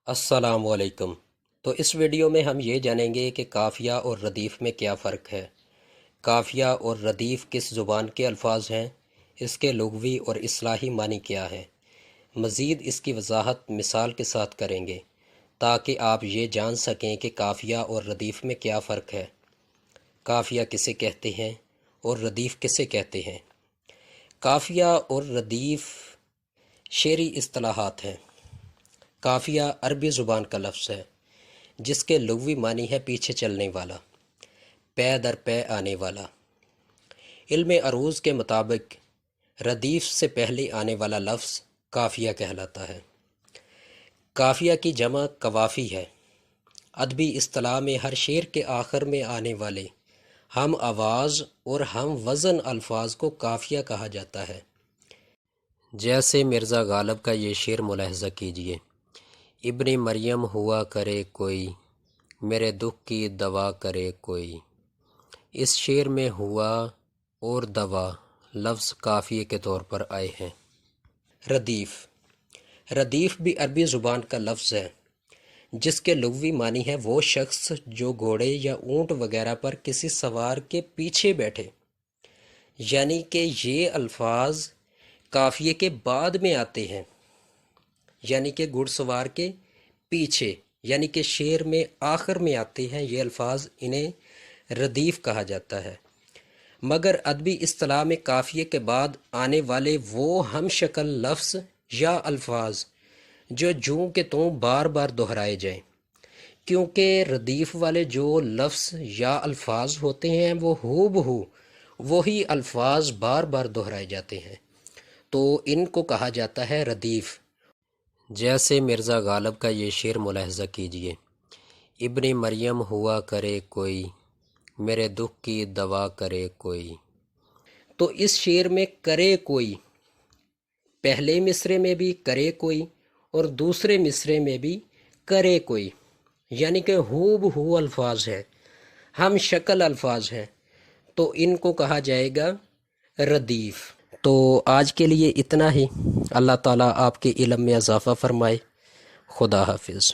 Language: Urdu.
السلام علیکم۔ تو اس ویڈیو میں ہم یہ جانیں گے کہ قافیہ اور ردیف میں کیا فرق ہے، قافیہ اور ردیف کس زبان کے الفاظ ہیں، اس کے لغوی اور اصطلاحی معنی کیا ہے۔ مزید اس کی وضاحت مثال کے ساتھ کریں گے تاکہ آپ یہ جان سکیں کہ قافیہ اور ردیف میں کیا فرق ہے، قافیہ کسے کہتے ہیں اور ردیف کسے کہتے ہیں۔ قافیہ اور ردیف شعری اصطلاحات ہیں۔ قافیہ عربی زبان کا لفظ ہے جس کے لغوی معنی ہے پیچھے چلنے والا، پے در پے آنے والا۔ علم عروض کے مطابق ردیف سے پہلے آنے والا لفظ قافیہ کہلاتا ہے۔ قافیہ کی جمع قوافی ہے۔ ادبی اصطلاح میں ہر شعر کے آخر میں آنے والے ہم آواز اور ہم وزن الفاظ کو قافیہ کہا جاتا ہے۔ جیسے مرزا غالب کا یہ شعر ملاحظہ کیجیے: ابن مریم ہوا کرے کوئی، میرے دکھ کی دوا کرے کوئی۔ اس شعر میں ہوا اور دوا لفظ قافیے کے طور پر آئے ہیں۔ ردیف بھی عربی زبان کا لفظ ہے جس کے لغوی معنی ہے وہ شخص جو گھوڑے یا اونٹ وغیرہ پر کسی سوار کے پیچھے بیٹھے، یعنی کہ یہ الفاظ قافیے کے بعد میں آتے ہیں، یعنی کہ گھڑ سوار کے پیچھے، یعنی کہ شعر میں آخر میں آتے ہیں یہ الفاظ، انہیں ردیف کہا جاتا ہے۔ مگر ادبی اصطلاح میں قافیے کے بعد آنے والے وہ ہم شکل لفظ یا الفاظ جو جوں کہ توں بار بار دہرائے جائیں، کیونکہ ردیف والے جو لفظ یا الفاظ ہوتے ہیں وہ ہو بہو وہی الفاظ بار بار دہرائے جاتے ہیں، تو ان کو کہا جاتا ہے ردیف۔ جیسے مرزا غالب کا یہ شعر ملاحظہ کیجیے: ابن مریم ہوا کرے کوئی، میرے دکھ کی دوا کرے کوئی۔ تو اس شعر میں کرے کوئی پہلے مصرے میں بھی کرے کوئی اور دوسرے مصرے میں بھی کرے کوئی، یعنی کہ ہو بہو الفاظ ہیں، ہم شکل الفاظ ہیں، تو ان کو کہا جائے گا ردیف۔ تو آج کے لیے اتنا ہی۔ اللہ تعالیٰ آپ کے علم میں اضافہ فرمائے۔ خدا حافظ۔